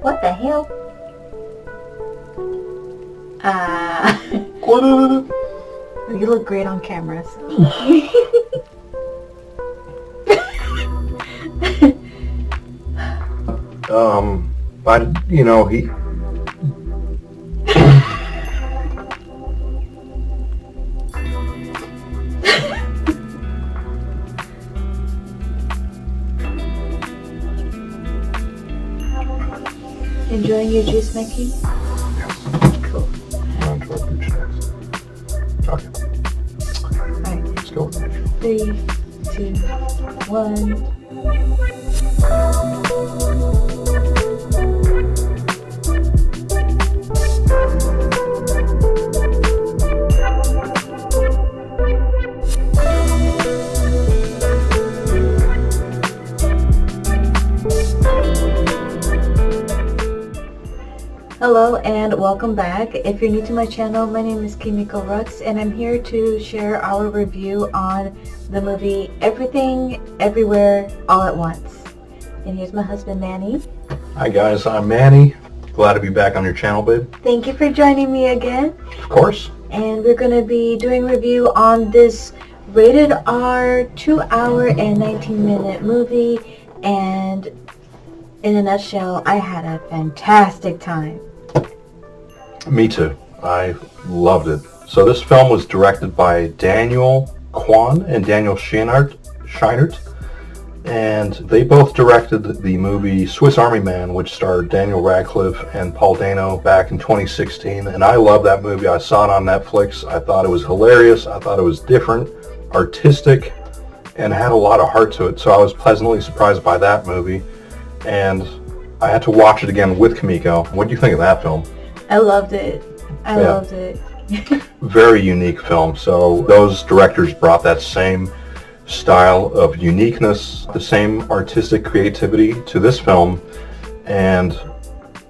What the hell? You look great on camera. He... Enjoying your juice making? Yes. Cool. I'll enjoy food snacks. Okay. Alright. Let's go. 3, 2, 1. Hello and welcome back. If you're new to my channel, my name is Kimiko Rux and I'm here to share our review on the movie Everything, Everywhere, All at Once. And here's my husband Manny. Hi guys, I'm Manny. Glad to be back on your channel, babe. Thank you for joining me again. Of course. And we're going to be doing a review on this rated R 2-hour and 19-minute movie. And in a nutshell, I had a fantastic time. Me too. I loved it. So this film was directed by Daniel Kwan and Daniel Scheinert, and they both directed the movie Swiss Army Man, which starred Daniel Radcliffe and Paul Dano back in 2016, and I love that movie. I saw it on Netflix. I thought it was hilarious. I thought it was different, artistic, and had a lot of heart to it, so I was pleasantly surprised by that movie, and I had to watch it again with Kimiko. What do you think of that film? I loved it. I loved it. Very unique film. So those directors brought that same style of uniqueness, the same artistic creativity to this film, and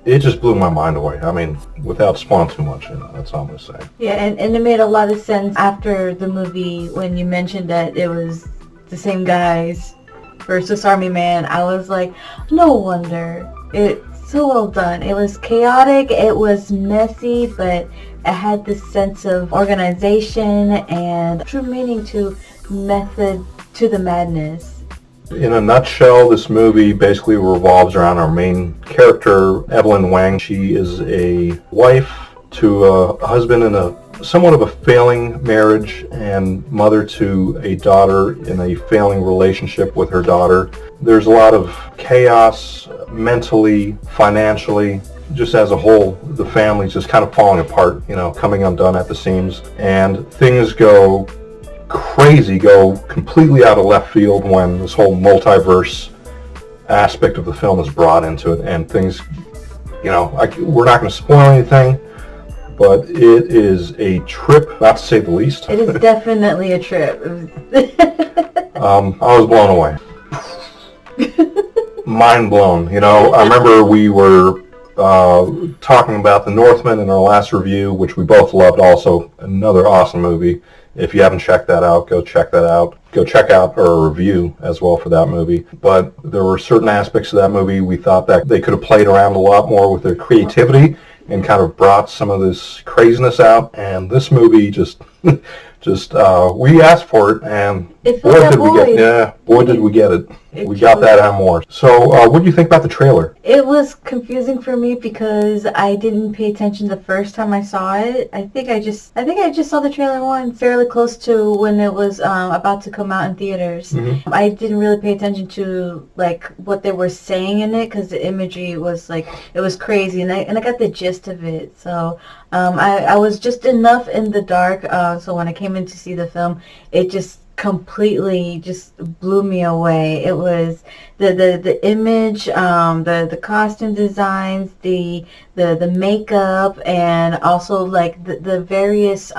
it just blew my mind away. I mean, without spoiling too much, that's all I'm going to say. Yeah, and it made a lot of sense after the movie when you mentioned that it was the same guys for Swiss Army Man. I was like, no wonder. It's so well done. It was chaotic, it was messy, but it had this sense of organization and true meaning to method to the madness. In a nutshell, this movie basically revolves around our main character, Evelyn Wang. She is a wife to a husband in a somewhat of a failing marriage and mother to a daughter in a failing relationship with her daughter. There's a lot of chaos mentally, financially, just as a whole. The family's just kind of falling apart, coming undone at the seams. And things go crazy, go completely out of left field when this whole multiverse aspect of the film is brought into it. And things, we're not going to spoil anything, but it is a trip, not to say the least. It is definitely a trip. I was blown away. Mind blown. I remember we were talking about The Northman in our last review, which we both loved also. Another awesome movie. If you haven't checked that out, go check that out. Go check out our review as well for that movie. But there were certain aspects of that movie we thought that they could have played around a lot more with their creativity and kind of brought some of this craziness out. And this movie just we asked for it, and boy did we get it. We got that and more. So what do you think about the trailer? It was confusing for me because I didn't pay attention the first time I saw it. I think I just saw the trailer once, fairly close to when it was about to come out in theaters. Mm-hmm. I didn't really pay attention to what they were saying in it because the imagery was it was crazy, and I got the gist of it. So I was just enough in the dark. So when I came in to see the film, it just completely just blew me away. It was the image, the costume designs, the makeup, and also the various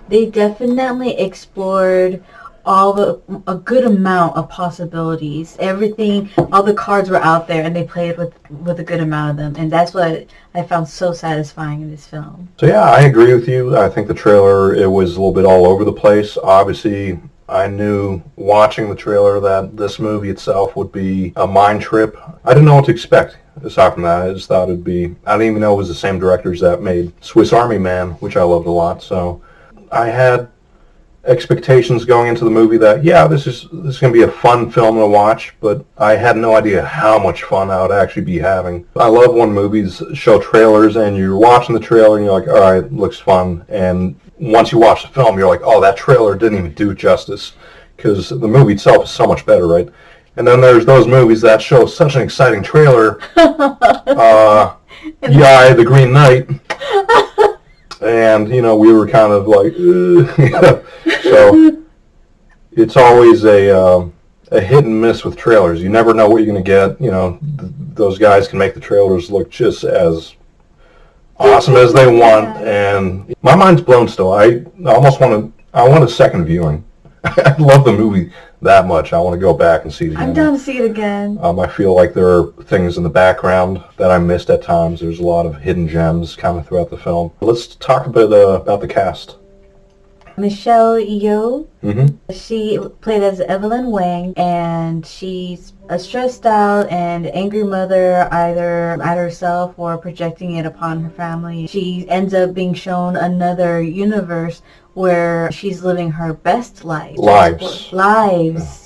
they definitely explored a good amount of possibilities. Everything, all the cards were out there, and they played with a good amount of them, and that's what I found so satisfying in this film. So yeah, I agree with you. I think the trailer, it was a little bit all over the place. Obviously, I knew watching the trailer that this movie itself would be a mind trip. I didn't know what to expect. Aside from that, I just thought it'd be, I didn't even know it was the same directors that made Swiss Army Man, which I loved a lot. So I had expectations going into the movie that, yeah, this is going to be a fun film to watch, but I had no idea how much fun I would actually be having. I love when movies show trailers and you're watching the trailer and you're like, all right, looks fun. And once you watch the film, you're like, oh, that trailer didn't even do it justice, because the movie itself is so much better, right? And then there's those movies that show such an exciting trailer. Yeah, The Green Knight. And, you know, we were kind of like, so it's always a hit and miss with trailers. You never know what you're going to get. You know, those guys can make the trailers look just as awesome as they want. And my mind's blown still. I want a second viewing. I love the movie that much. I want to go back and see it again. I'm down to see it again. I feel like there are things in the background that I missed at times. There's a lot of hidden gems kind of throughout the film. Let's talk a bit about the cast. Michelle Yeoh. Mm-hmm. She played as Evelyn Wang, and she's a stressed out and angry mother, either at herself or projecting it upon her family. She ends up being shown another universe where she's living her best life. Lives,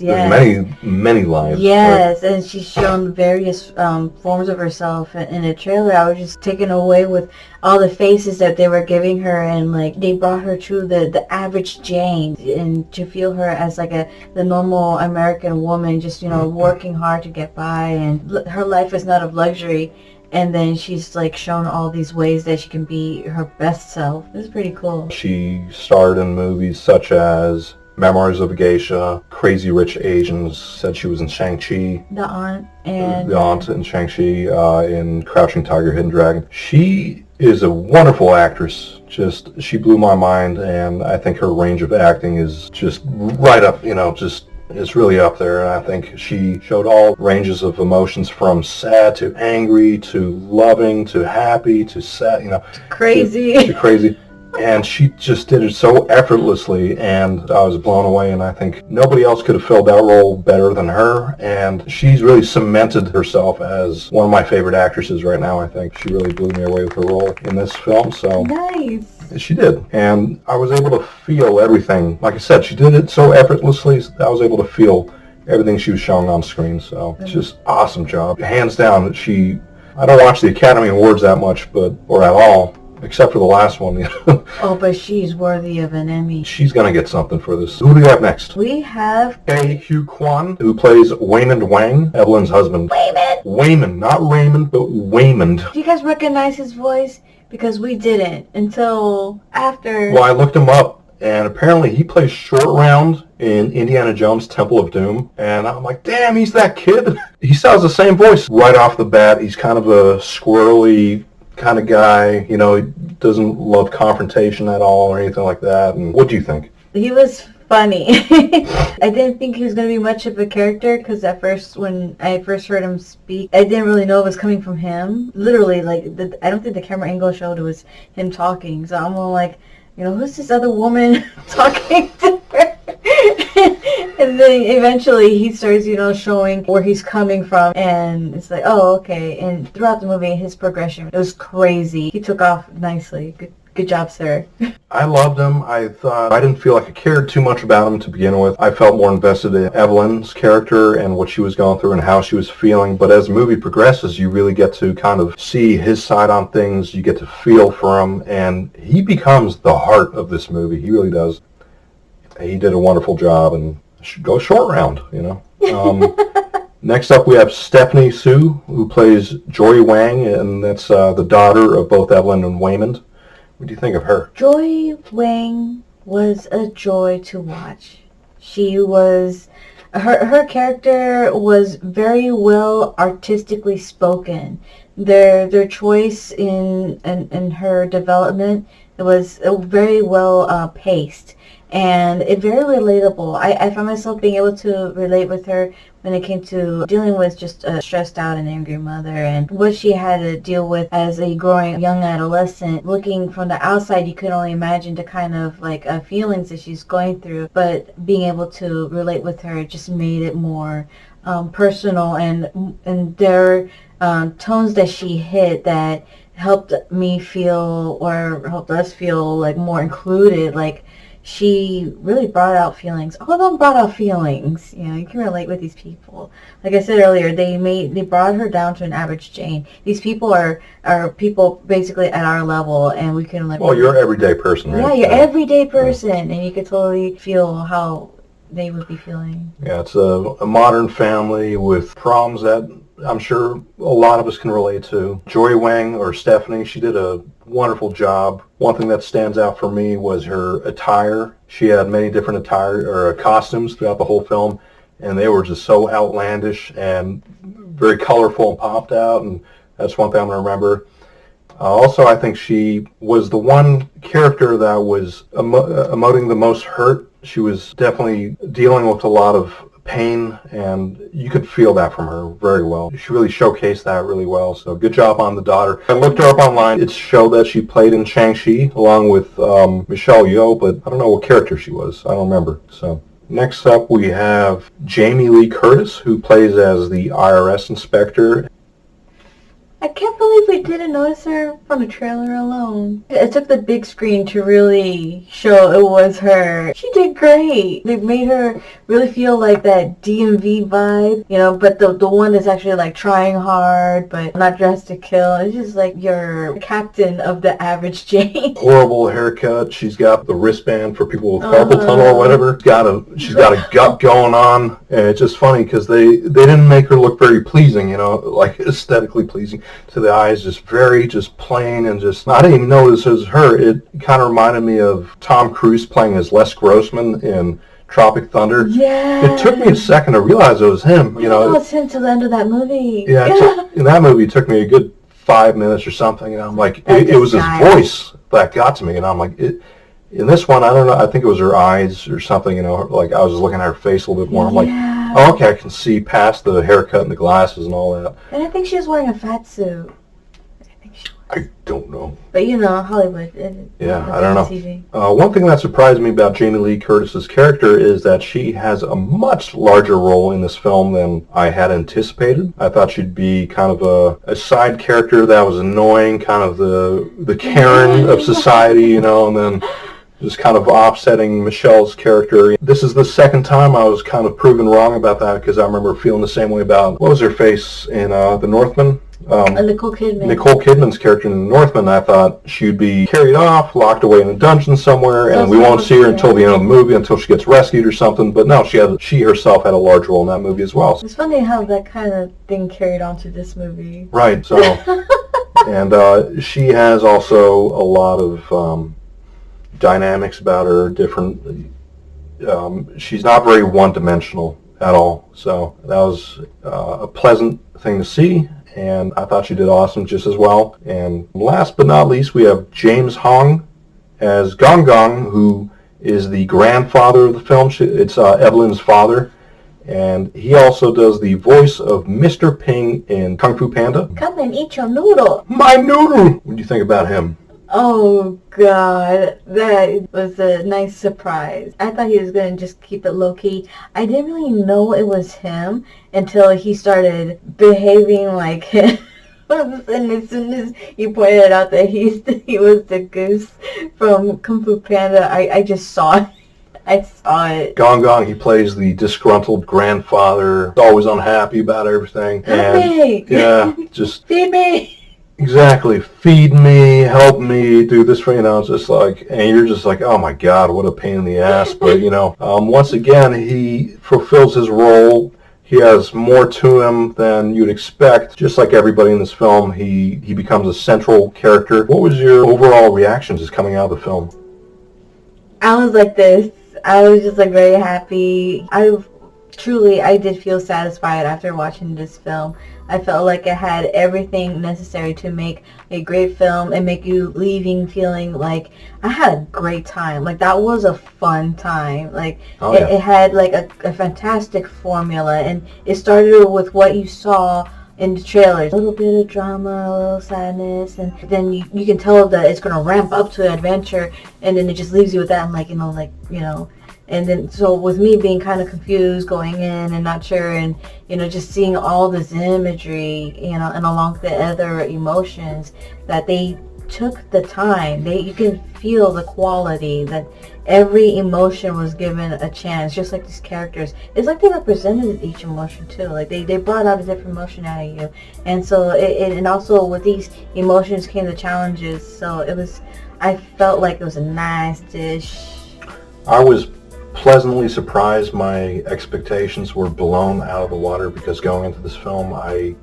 yes. Many lives. Yes, right? And she's shown various forms of herself in a trailer. I was just taken away with all the faces that they were giving her, and like they brought her to the average Jane, and to feel her as like the normal American woman, just, you know, working hard to get by, and her life is not of luxury. And then she's like shown all these ways that she can be her best self. It's pretty cool. She starred in movies such as Memoirs of a Geisha, Crazy Rich Asians, said she was in Shang-Chi. The aunt in Shang-Chi, in Crouching Tiger, Hidden Dragon. She is a wonderful actress. Just, she blew my mind, and I think her range of acting is just right up, you know, just it's really up there. And I think she showed all ranges of emotions, from sad to angry to loving to happy to sad, you know. Crazy. To crazy. And she just did it so effortlessly, and I was blown away, and I think nobody else could have filled that role better than her, and she's really cemented herself as one of my favorite actresses right now. I think she really blew me away with her role in this film. So nice. She did, and I was able to feel everything. Like I said, she did it so effortlessly, I was able to feel everything she was showing on screen, so it's just awesome job. Hands down, I don't watch the Academy Awards that much, or at all, except for the last one. Oh, but she's worthy of an Emmy. She's going to get something for this. Who do we have next? We have Hugh Kwan, who plays Waymond Wang, Evelyn's husband. Waymond, not Raymond, but Waymond. Do you guys recognize his voice? Because we didn't until after. Well, I looked him up, and apparently he plays Short Round in Indiana Jones Temple of Doom, and I'm like, damn, he's that kid. He sounds the same voice right off the bat. He's kind of a squirrely kind of guy, you know, he doesn't love confrontation at all or anything like that. And what do you think? He was funny. I didn't think he was going to be much of a character, because at first, when I first heard him speak, I didn't really know it was coming from him. Literally, like, I don't think the camera angle showed it was him talking. So I'm all like, you know, who's this other woman talking to her? And then eventually he starts, you know, showing where he's coming from, and it's like, oh, okay. And throughout the movie, his progression, it was crazy. He took off nicely. Good job, sir. I loved him. I didn't feel like I cared too much about him to begin with. I felt more invested in Evelyn's character and what she was going through and how she was feeling. But as the movie progresses, you really get to kind of see his side on things. You get to feel for him, and he becomes the heart of this movie. He really does. He did a wonderful job, and should go Short Round, you know. Next up, we have Stephanie Su, who plays Joy Wang, and that's the daughter of both Evelyn and Waymond. What do you think of her? Joy Wang was a joy to watch. She was, her character was very well artistically spoken. Their choice in her development, it was very well paced. And it very relatable. I found myself being able to relate with her when it came to dealing with just a stressed out and angry mother and what she had to deal with as a growing young adolescent. Looking from the outside, you could only imagine the kind of like feelings that she's going through, but being able to relate with her just made it more personal, and there are tones that she hit that helped me feel, or helped us feel, like more included. Like she really brought out feelings. All of them brought out feelings. You know, you can relate with these people. Like I said earlier, they brought her down to an average Jane. These people are people basically at our level, and we can like. Well, you're an everyday person, right? Yeah, you're an everyday person, and you could totally feel how they would be feeling. Yeah, it's a modern family with problems that I'm sure a lot of us can relate to. Joy Wang, or Stephanie, she did a wonderful job. One thing that stands out for me was her attire. She had many different costumes throughout the whole film, and they were just so outlandish and very colorful and popped out, and that's one thing I'm going to remember. Also, I think she was the one character that was emoting the most hurt. She was definitely dealing with a lot of pain, and you could feel that from her very well. She really showcased that really well, so good job on the daughter. I looked her up online. It showed that she played in Shang-Chi along with Michelle Yeoh, but I don't know what character she was. I don't remember. So next up we have Jamie Lee Curtis, who plays as the IRS inspector. I can't believe we didn't notice her from the trailer alone. It took the big screen to really show it was her. She did great. They made her really feel like that DMV vibe, you know, but the one that's actually like trying hard but not dressed to kill. It's just like your captain of the average Jane. Horrible haircut. She's got the wristband for people with carpal tunnel or whatever. She's got a gut going on, and it's just funny because they didn't make her look very pleasing, you know, like aesthetically pleasing to the eyes, just very just plain, and just I didn't even notice it was her. It kind of reminded me of Tom Cruise playing as Les Grossman in Tropic Thunder. Yeah. It took me a second to realize it was him. You know, it was him till the end of that movie. Yeah. In that movie, it took me a good 5 minutes or something, and I'm like, it was his voice that got to me, and I'm like, in this one, I don't know, I think it was her eyes or something, you know, like I was just looking at her face a little bit more. I'm like, oh, okay, I can see past the haircut and the glasses and all that. And I think she was wearing a fat suit. I don't know. But you know, Hollywood. I don't know. One thing that surprised me about Jamie Lee Curtis's character is that she has a much larger role in this film than I had anticipated. I thought she'd be kind of a side character that was annoying, kind of the Karen of society, you know, and then just kind of offsetting Michelle's character. This is the second time I was kind of proven wrong about that, because I remember feeling the same way about, what was her face in The Northman? Nicole Kidman. Nicole Kidman's character in The Northman. I thought she'd be carried off, locked away in a dungeon somewhere, and we won't see her until the end of the movie, until she gets rescued or something. But no, she herself had a large role in that movie as well. It's funny how that kind of thing carried on to this movie. Right. So, and she has also a lot of dynamics about her. Different. She's not very one-dimensional at all. So that was a pleasant thing to see. And I thought she did awesome just as well. And last but not least, we have James Hong as Gong Gong, who is the grandfather of the film. It's Evelyn's father. And he also does the voice of Mr. Ping in Kung Fu Panda. Come and eat your noodle. My noodle! What do you think about him? Oh, God. That was a nice surprise. I thought he was going to just keep it low-key. I didn't really know it was him until he started behaving like him. And as soon as you pointed out that he was the goose from Kung Fu Panda, I just saw it. I saw it. Gong Gong, he plays the disgruntled grandfather, always unhappy about everything. And, yeah, just... Feed me! Exactly. Feed me, help me, do this for, you know, it's just like, and you're just like, oh my God, what a pain in the ass. But, you know, once again, he fulfills his role. He has more to him than you'd expect. Just like everybody in this film, he becomes a central character. What was your overall reaction just coming out of the film? I was like this. I was just like very happy. I did feel satisfied after watching this film. I felt like it had everything necessary to make a great film and make you leaving feeling like I had a great time. Like, that was a fun time. Like, it had like a fantastic formula, and it started with what you saw in the trailers. A little bit of drama, a little sadness, and then you can tell that it's going to ramp up to adventure, and then it just leaves you with that. I'm like, and then so with me being kind of confused going in and not sure, and just seeing all this imagery, and along with the other emotions that they took the time. You can feel the quality, that every emotion was given a chance, just like these characters. It's like they represented each emotion too. Like they brought out a different emotion out of you, and so and also with these emotions came the challenges. So I felt like it was a nice dish. I was pleasantly surprised. My expectations were blown out of the water, because going into this film I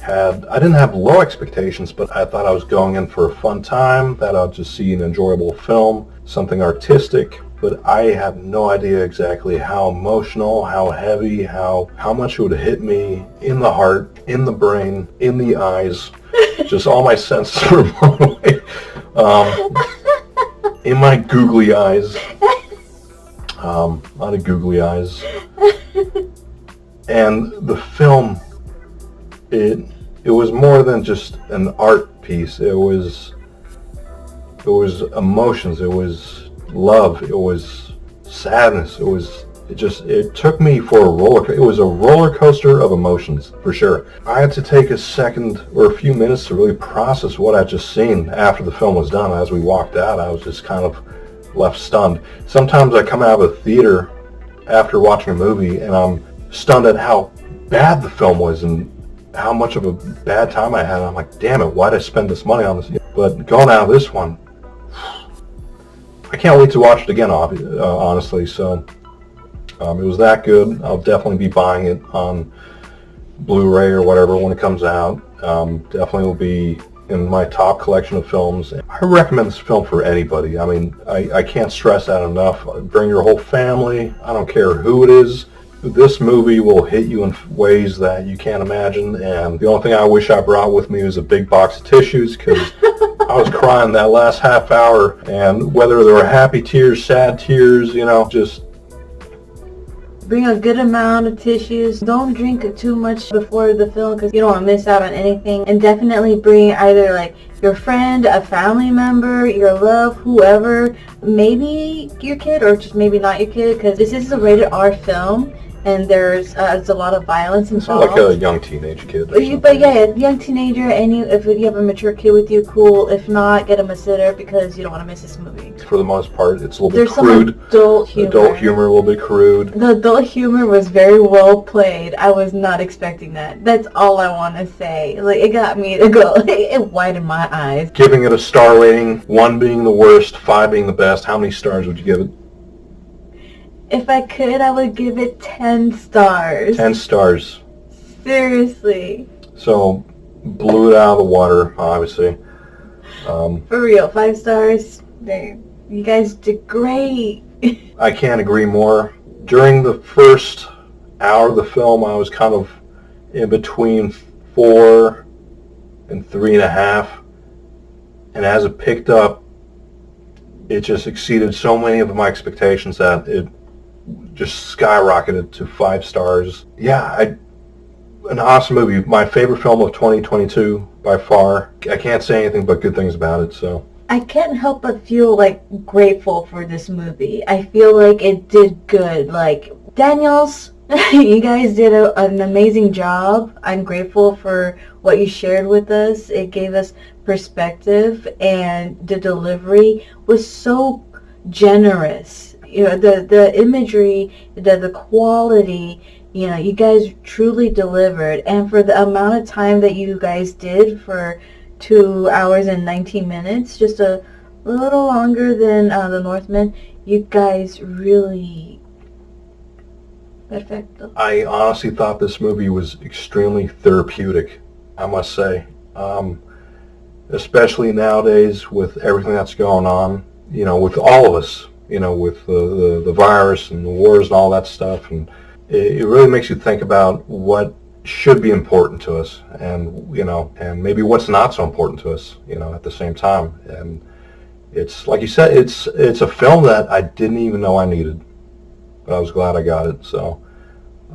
didn't have low expectations, but I thought I was going in for a fun time, that I'll just see an enjoyable film, something artistic, but I have no idea exactly how emotional, how heavy, how much it would hit me in the heart, in the brain, in the eyes. Just all my senses were blown away. In my googly eyes. A lot of googly eyes. And the film, it was more than just an art piece. It was emotions. It was love. It was sadness. It took me for a roller coaster. It was a roller coaster of emotions, for sure. I had to take a second or a few minutes to really process what I'd just seen after the film was done. As we walked out, I was just kind of left stunned. Sometimes I come out of a theater after watching a movie and I'm stunned at how bad the film was and how much of a bad time I had. I'm like, damn it, why'd I spend this money on this? But going out of this one, I can't wait to watch it again, honestly. So it was that good. I'll definitely be buying it on Blu-ray or whatever when it comes out. Definitely will be in my top collection of films. I recommend this film for anybody. I mean, I can't stress that enough. Bring your whole family. I don't care who it is. This movie will hit you in ways that you can't imagine, and the only thing I wish I brought with me was a big box of tissues, because I was crying that last half hour, and whether there were happy tears, sad tears, just... Bring a good amount of tissues. Don't drink too much before the film, because you don't want to miss out on anything. And definitely bring either like your friend, a family member, your love, whoever, maybe your kid or just maybe not your kid, because this is a rated R film. And there's a lot of violence involved. It's like a young teenage kid. But yeah, young teenager, and if you have a mature kid with you, cool. If not, get him a sitter, because you don't want to miss this movie. For the most part, it's a little bit crude. Some adult humor. Adult humor, a little bit crude. The adult humor was very well played. I was not expecting that. That's all I want to say. Like, it got me to go. It widened my eyes. Giving it a star rating, 1 being the worst, 5 being the best. How many stars would you give it? If I could, I would give it 10 stars. 10 stars. Seriously. So, blew it out of the water, obviously. For real, 5 stars. You guys did great. I can't agree more. During the first hour of the film, I was kind of in between 4 and 3.5. And as it picked up, it just exceeded so many of my expectations that it just skyrocketed to 5 stars. Yeah, an awesome movie. My favorite film of 2022 by far. I can't say anything but good things about it. So I can't help but feel like grateful for this movie. I feel like it did good. Like, Daniels, you guys did an amazing job. I'm grateful for what you shared with us. It gave us perspective, and the delivery was so generous. The imagery, the quality, you guys truly delivered. And for the amount of time that you guys did, for 2 hours and 19 minutes, just a little longer than The Northman, you guys really... Perfecto. I honestly thought this movie was extremely therapeutic, I must say. Especially nowadays with everything that's going on, with all of us. With the virus and the wars and all that stuff. And it really makes you think about what should be important to us, and and maybe what's not so important to us, at the same time. And it's like you said, it's a film that I didn't even know I needed, but I was glad I got it. So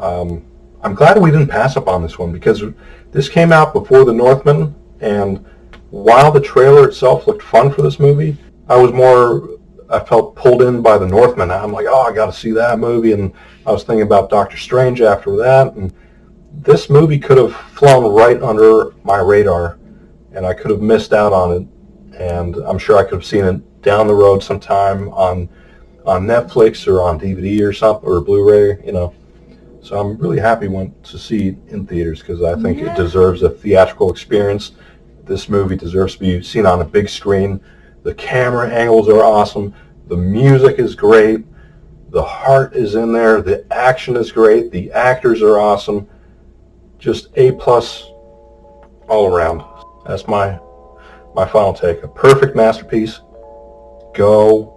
I'm glad we didn't pass up on this one, because this came out before The Northman, and while the trailer itself looked fun for this movie, I felt pulled in by The Northman. I'm like, oh, I got to see that movie, and I was thinking about Doctor Strange after that, and this movie could have flown right under my radar, and I could have missed out on it, and I'm sure I could have seen it down the road sometime on Netflix or on DVD or something, or Blu-ray, So I'm really happy went to see it in theaters, because I think it deserves a theatrical experience. This movie deserves to be seen on a big screen. The camera angles are awesome. The music is great. The heart is in there. The action is great. The actors are awesome. Just A+ all around. That's my final take. A perfect masterpiece. Go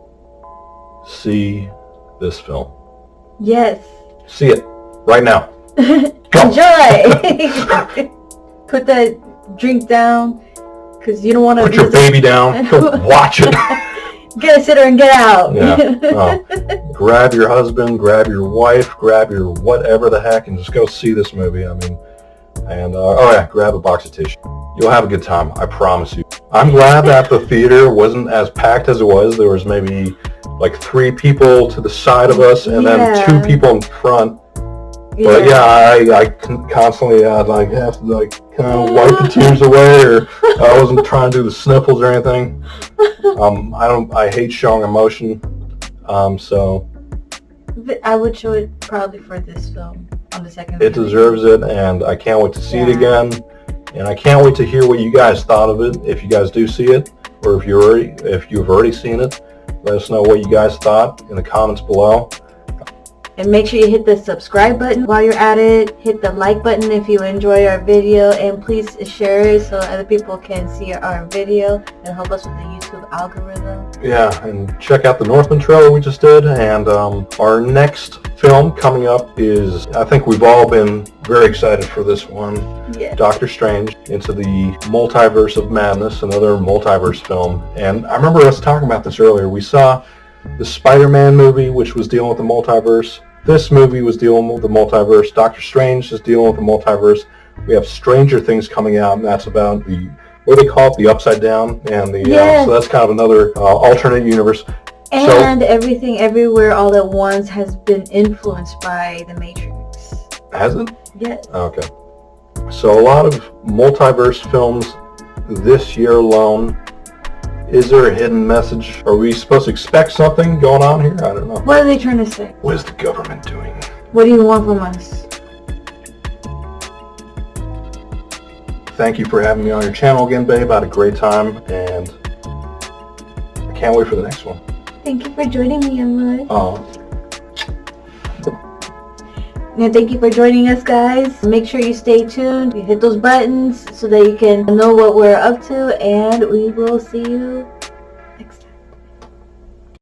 see this film. Yes. See it right now. Go. Enjoy. Put that drink down, because you don't want to... Put your baby down. Go watch it. Get a sitter and get out. Yeah. Grab your husband, grab your wife, grab your whatever the heck, and just go see this movie. Grab a box of tissue. You'll have a good time, I promise you. I'm glad that the theater wasn't as packed as it was. There was maybe like 3 people to the side of us, and then 2 people in front. But I constantly have to kind of wipe the tears away, or I wasn't trying to do the sniffles or anything. I hate showing emotion, so I would show it probably for this film on the second. It deserves it, and I can't wait to see it again, and I can't wait to hear what you guys thought of it. If you guys do see it, or if you've already seen it, let us know what you guys thought in the comments below. And make sure you hit the subscribe button while you're at it. Hit the like button if you enjoy our video, and please share it so other people can see our video and help us with the YouTube algorithm. Yeah, and check out the Northman trailer we just did, and our next film coming up is, I think we've all been very excited for this one. Yeah. Doctor Strange Into the Multiverse of Madness, another multiverse film. And I remember us talking about this earlier. We saw the Spider-Man movie, which was dealing with the multiverse. This movie was dealing with the multiverse. Doctor Strange is dealing with the multiverse. We have Stranger Things coming out, and that's about what do they call it? The Upside Down, and so that's kind of another alternate universe. And Everything Everywhere All at Once has been influenced by The Matrix. Has it? Yes. Okay. So a lot of multiverse films this year alone. Is there a hidden message? Are we supposed to expect something going on here? I don't know. What are they trying to say? What is the government doing? What do you want from us? Thank you for having me on your channel again, babe. I had a great time, and I can't wait for the next one. Thank you for joining me, Emily. Oh. And thank you for joining us, guys. Make sure you stay tuned. You hit those buttons so that you can know what we're up to, and we will see you